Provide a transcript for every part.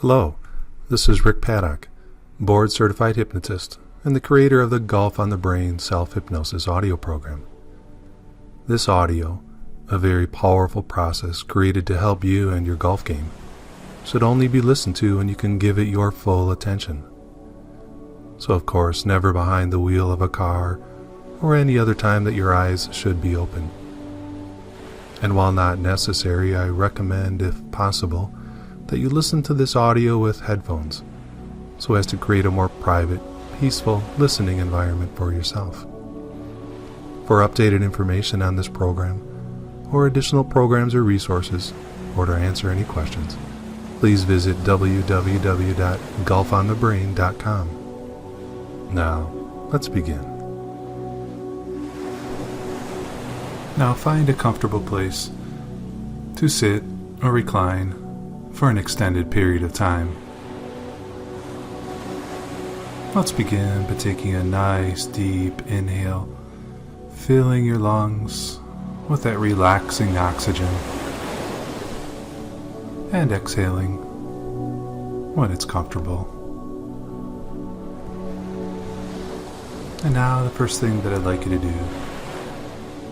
Hello, this is Rick Paddock, board certified hypnotist and the creator of the Golf on the Brain Self-Hypnosis audio program. This audio, a very powerful process created to help you and your golf game, should only be listened to when you can give it your full attention. So of course, never behind the wheel of a car or any other time that your eyes should be open. And while not necessary, I recommend, if possible, that you listen to this audio with headphones, so as to create a more private, peaceful listening environment for yourself. For updated information on this program, or additional programs or resources, or to answer any questions, please visit www.golfonthebrain.com. Now, let's begin. Now find a comfortable place to sit or recline for an extended period of time. Let's begin by taking a nice deep inhale, filling your lungs with that relaxing oxygen, and exhaling when it's comfortable. And now the first thing that I'd like you to do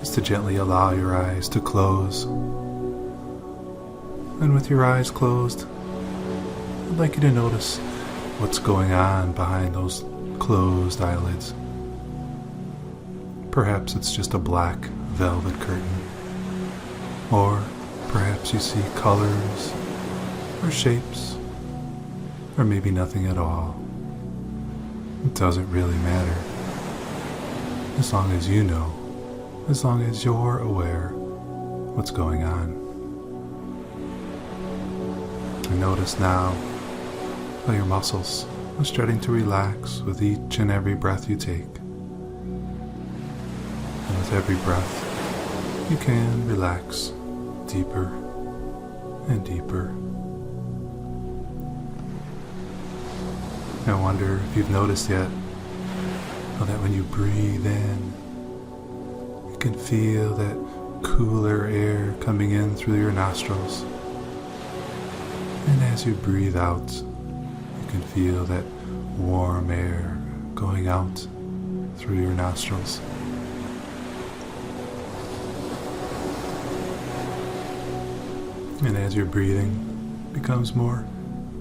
is to gently allow your eyes to close. And with your eyes closed, I'd like you to notice what's going on behind those closed eyelids. Perhaps it's just a black velvet curtain, or perhaps you see colors or shapes, or maybe nothing at all. It doesn't really matter, as long as you know, as long as you're aware what's going on. And notice now how your muscles are starting to relax with each and every breath you take. And with every breath, you can relax deeper and deeper. I wonder if you've noticed yet how that when you breathe in, you can feel that cooler air coming in through your nostrils. And as you breathe out, you can feel that warm air going out through your nostrils. And as your breathing becomes more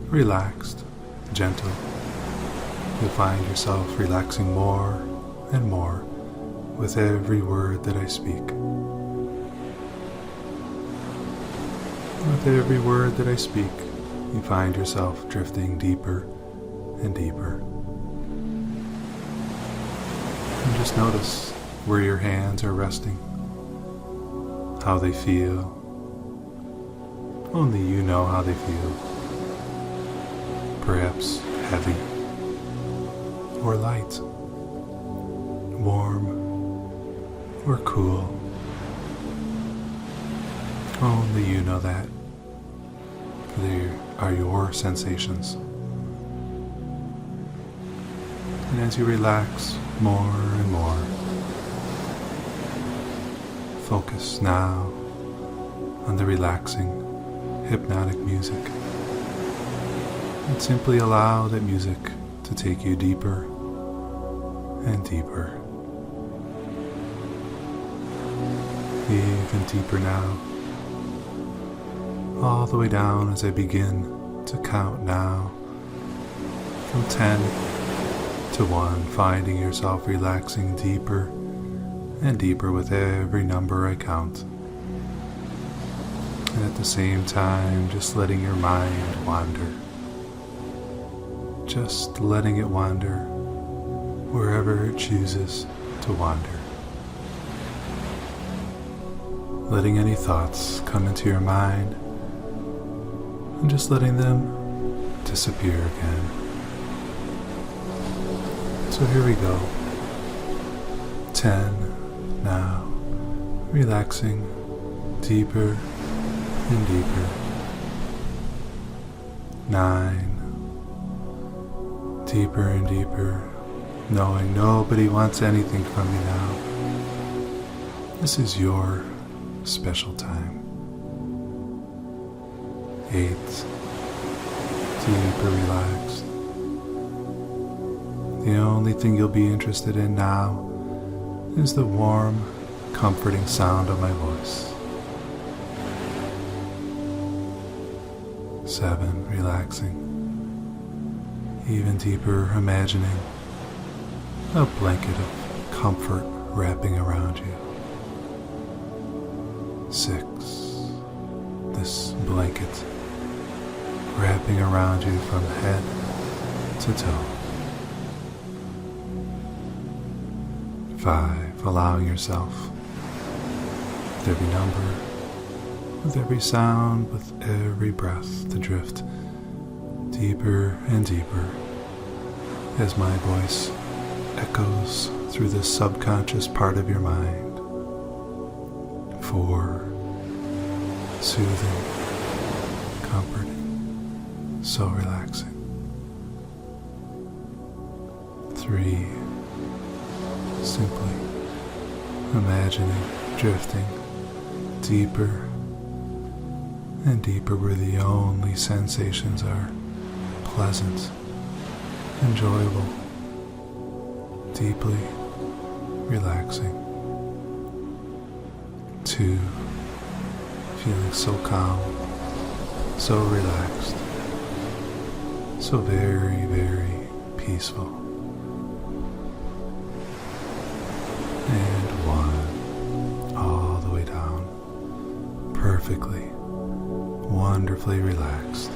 relaxed, gentle, you'll find yourself relaxing more and more with every word that I speak. With every word that I speak, you find yourself drifting deeper and deeper. And just notice where your hands are resting, how they feel. Only you know how they feel. Perhaps heavy or light, warm or cool. Only you know that. They are your sensations. And as you relax more and more, focus now on the relaxing, hypnotic music. And simply allow that music to take you deeper and deeper. Even deeper now. All the way down as I begin to count now, from 10 to 1, finding yourself relaxing deeper and deeper with every number I count. And at the same time, just letting your mind wander. Just letting it wander wherever it chooses to wander. Letting any thoughts come into your mind, and just letting them disappear again. So here we go. 10 now, relaxing deeper and deeper. 9, deeper and deeper, knowing nobody wants anything from you now. This is your special time. 8, deeper relaxed. The only thing you'll be interested in now is the warm, comforting sound of my voice. 7, relaxing. Even deeper, imagining a blanket of comfort wrapping around you. 6, this blanket wrapping around you from head to toe. 5, allowing yourself, with every number, with every sound, with every breath, to drift deeper and deeper as my voice echoes through this subconscious part of your mind. 4, soothing, comforting, so relaxing. 3, simply imagining drifting deeper and deeper where the only sensations are pleasant, enjoyable, deeply relaxing. 2, feeling so calm, so relaxed, so very, very peaceful. And 1, all the way down, perfectly, wonderfully relaxed.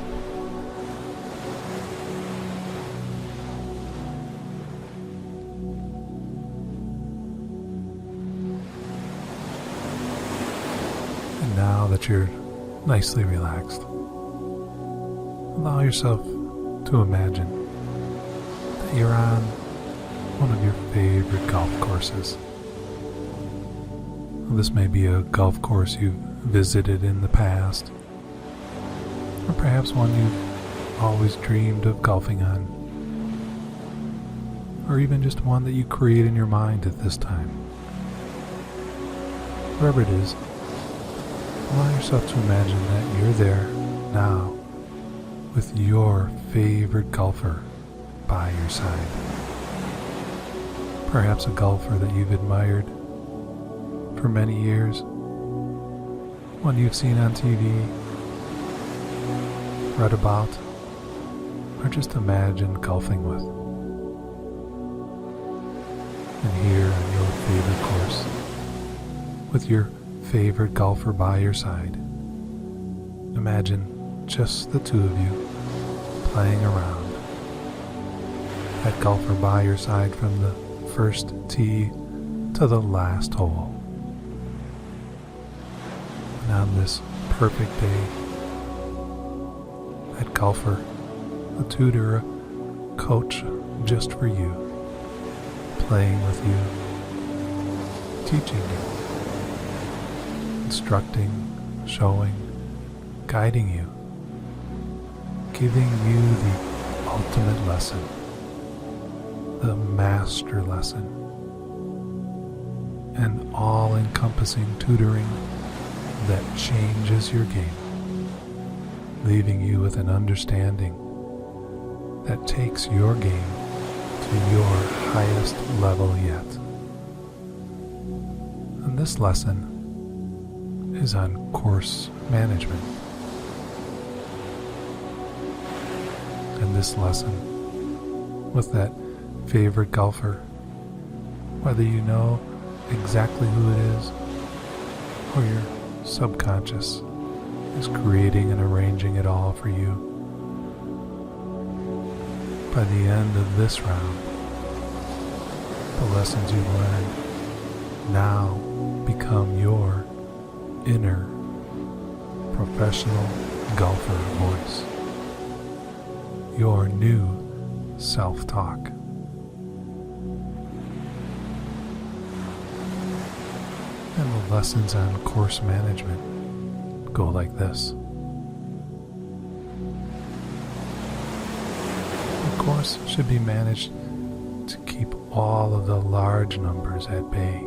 And now that you're nicely relaxed, allow yourself to imagine that you're on one of your favorite golf courses. This may be a golf course you've visited in the past, or perhaps one you've always dreamed of golfing on, or even just one that you create in your mind at this time. Wherever it is, allow yourself to imagine that you're there now with your favorite golfer by your side. Perhaps a golfer that you've admired for many years, one you've seen on TV, read about, or just imagined golfing with. And here on your favorite course, with your favorite golfer by your side, imagine just the two of you playing around. That golfer by your side from the first tee to the last hole. And on this perfect day, that golfer, a tutor, a coach just for you, playing with you, teaching you, instructing, showing, guiding you, giving you the ultimate lesson, the master lesson, an all-encompassing tutoring that changes your game, leaving you with an understanding that takes your game to your highest level yet. And this lesson is on course management. And this lesson, with that favorite golfer, whether you know exactly who it is, or your subconscious is creating and arranging it all for you, by the end of this round, the lessons you've learned now become your inner professional golfer voice, your new self-talk. And the lessons on course management go like this. The course should be managed to keep all of the large numbers at bay.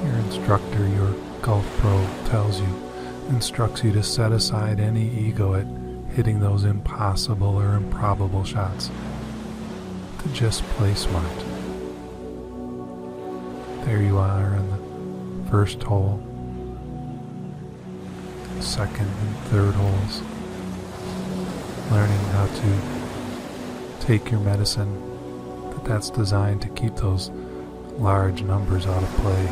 Your instructor, your golf pro, tells you instructs you to set aside any ego at hitting those impossible or improbable shots, to just play smart. There you are on the first hole, second and third holes, learning how to take your medicine that's designed to keep those large numbers out of play.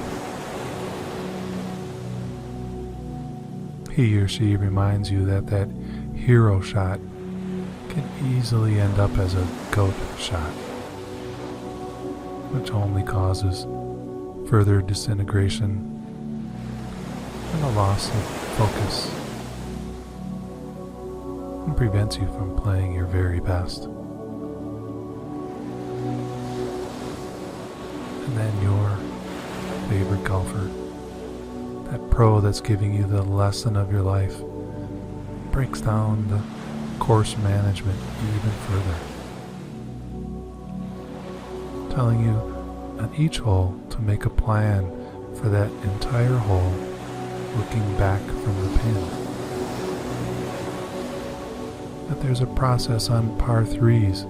He or she reminds you that that hero shot can easily end up as a goat shot, which only causes further disintegration and a loss of focus, and prevents you from playing your very best. And then your favorite golfer, that pro that's giving you the lesson of your life, breaks down the course management even further, telling you on each hole to make a plan for that entire hole, looking back from the pin. That there's a process on par threes in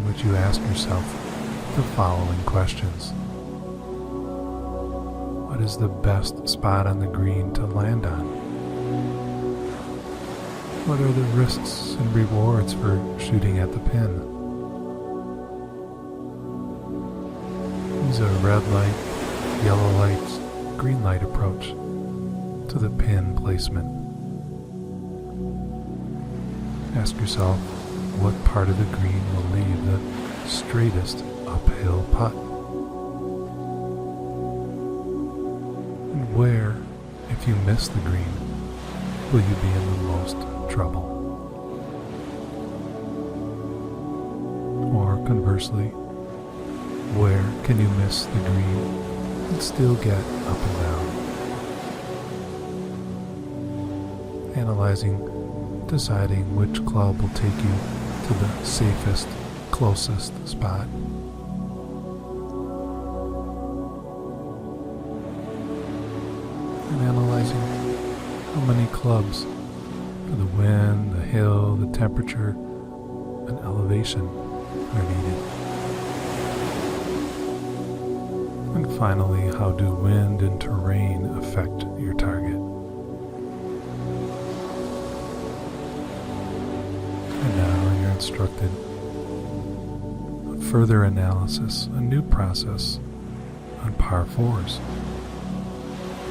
which you ask yourself the following questions. What is the best spot on the green to land on? What are the risks and rewards for shooting at the pin? Use a red light, yellow light, green light approach to the pin placement. Ask yourself what part of the green will leave the straightest uphill putt, and where, if you miss the green, will you be in the most trouble? Or conversely, where can you miss the green and still get up and down? Analyzing, deciding which club will take you to the safest, closest spot. And analyzing how many clubs for the wind, the hill, the temperature, and elevation are needed. And finally, how do wind and terrain affect your target? And now you're instructed a further analysis, a new process on par fours.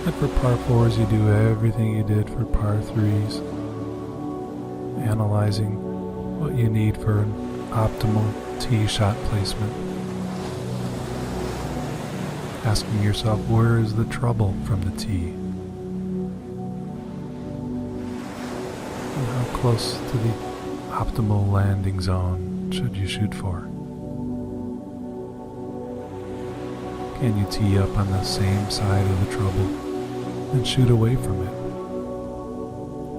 And for par fours, you do everything you did for par threes, analyzing what you need for an optimal tee shot placement. Asking yourself, where is the trouble from the tee? And how close to the optimal landing zone should you shoot for? Can you tee up on the same side of the trouble and shoot away from it?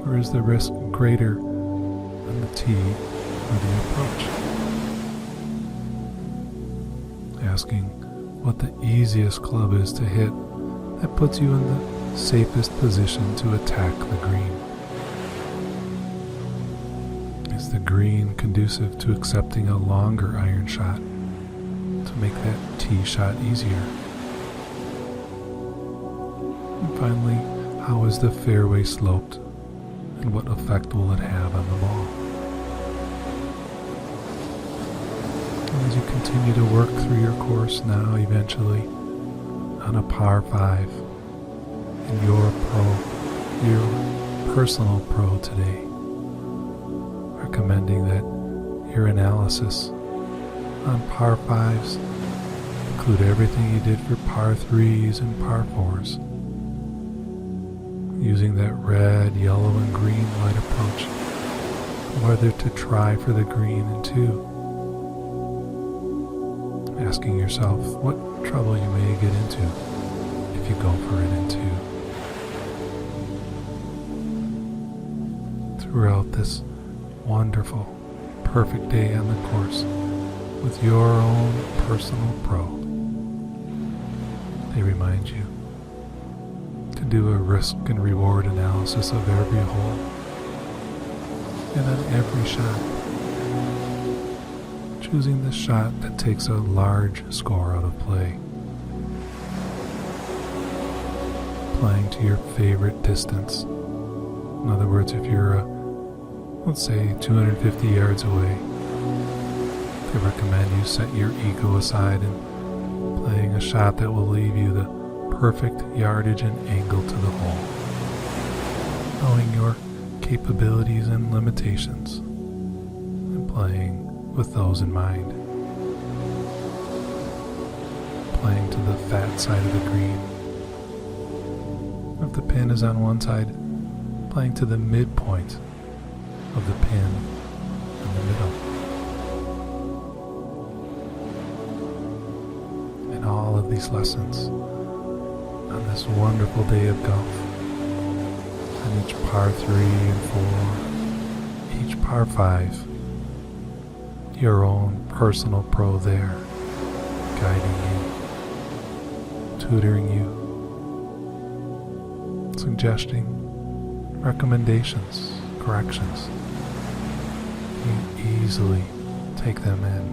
Or is the risk greater on the tee or the approach? Asking what the easiest club is to hit that puts you in the safest position to attack the green. Is the green conducive to accepting a longer iron shot to make that tee shot easier? And finally, how is the fairway sloped and what effect will it have on the ball? And as you continue to work through your course now, eventually, on a par 5, and your personal pro today, recommending that your analysis on par 5s include everything you did for par 3s and par 4s, using that red, yellow, and green light approach, whether to try for the green in 2. Asking yourself what trouble you may get into if you go for it in 2. Throughout this wonderful, perfect day on the course with your own personal pro, they remind you to and do a risk and reward analysis of every hole and on every shot, choosing the shot that takes a large score out of play, playing to your favorite distance. In other words, if you're, let's say, 250 yards away, I recommend you set your ego aside and playing a shot that will leave you the perfect yardage and angle to the hole, knowing your capabilities and limitations, and playing with those in mind. Playing to the fat side of the green. If the pin is on one side, playing to the midpoint of the pin in the middle. And all of these lessons on this wonderful day of golf, on each par 3 and 4, each par 5, your own personal pro there, guiding you, tutoring you, suggesting recommendations, corrections. You easily take them in,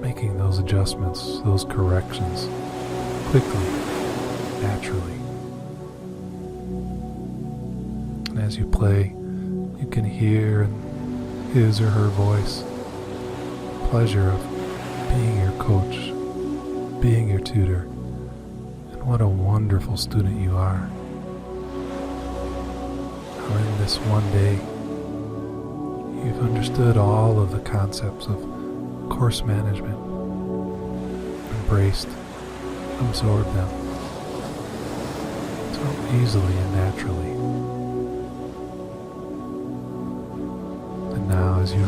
making those adjustments, those corrections, quickly, naturally. And as you play, you can hear in his or her voice the pleasure of being your coach, being your tutor, and what a wonderful student you are. How in this one day, you've understood all of the concepts of course management, embraced, absorbed them so easily and naturally. And now as you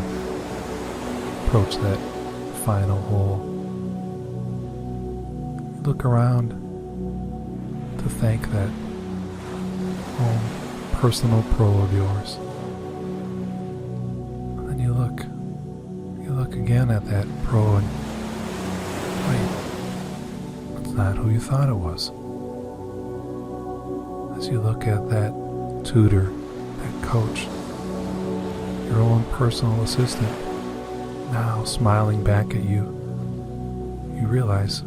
approach that final hole, you look around to thank that own personal pro of yours. And then you look again at that pro and wait, that's not who you thought it was. As you look at that tutor, that coach, your own personal assistant, now smiling back at you, you realize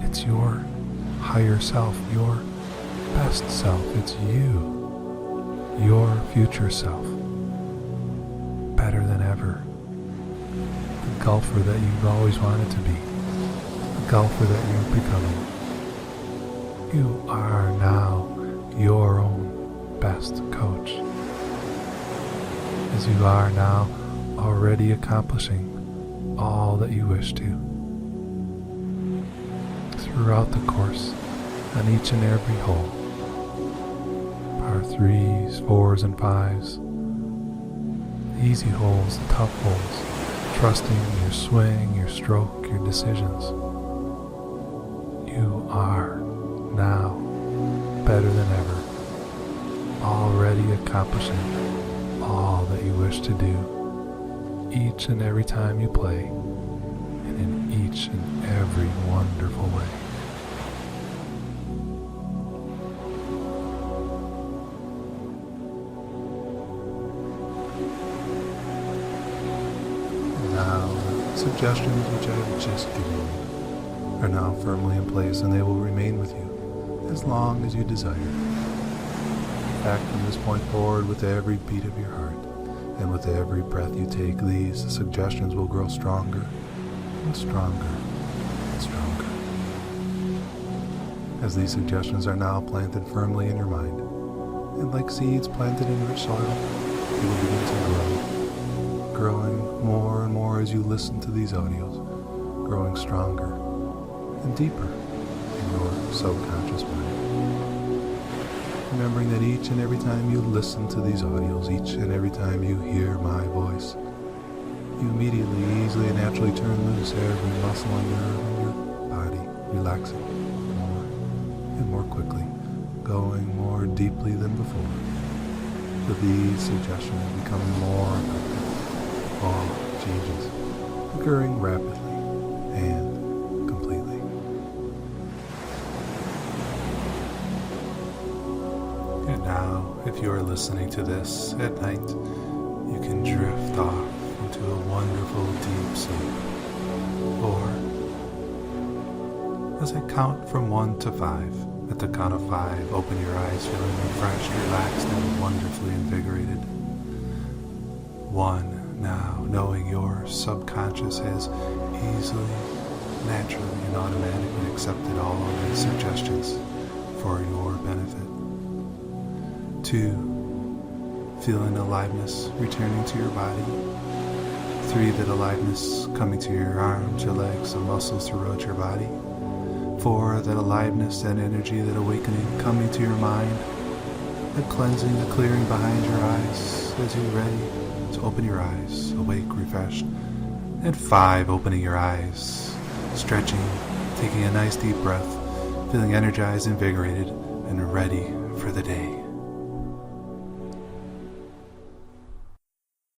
it's your higher self, your best self. It's you, your future self, better than ever. The golfer that you've always wanted to be, the golfer that you're becoming. You are now your own best coach, as you are now already accomplishing all that you wish to. Throughout the course, on each and every hole, par 3s, 4s, and 5s, the easy holes, the tough holes, trusting your swing, your stroke, your decisions. You are now better than ever, already accomplishing all that you wish to do, each and every time you play, and in each and every wonderful way. And now, the suggestions which I have just given you are now firmly in place, and they will remain with you as long as you desire. In fact, from this point forward, with every beat of your heart, and with every breath you take, these suggestions will grow stronger and stronger and stronger. As these suggestions are now planted firmly in your mind, and like seeds planted in rich soil, they will begin to grow, growing more and more as you listen to these audios, growing stronger and deeper in your subconscious mind. Remembering that each and every time you listen to these audios, each and every time you hear my voice, you immediately, easily, and naturally turn loose every muscle and nerve in your body, relaxing more and more quickly, going more deeply than before. With these suggestions becoming more effective, all changes occurring rapidly and completely. now, if you are listening to this at night, you can drift off into a wonderful deep sleep. Or, as I count from 1 to 5, at the count of 5, open your eyes feeling refreshed, relaxed, and wonderfully invigorated. 1, now, knowing your subconscious has easily, naturally, and automatically accepted all of these suggestions for your benefit. 2, feeling aliveness returning to your body. 3, that aliveness coming to your arms, your legs, and muscles throughout your body. 4, that aliveness, that energy, that awakening coming to your mind, the cleansing, the clearing behind your eyes as you're ready to open your eyes, awake, refreshed. And 5, opening your eyes, stretching, taking a nice deep breath, feeling energized, invigorated, and ready for the day.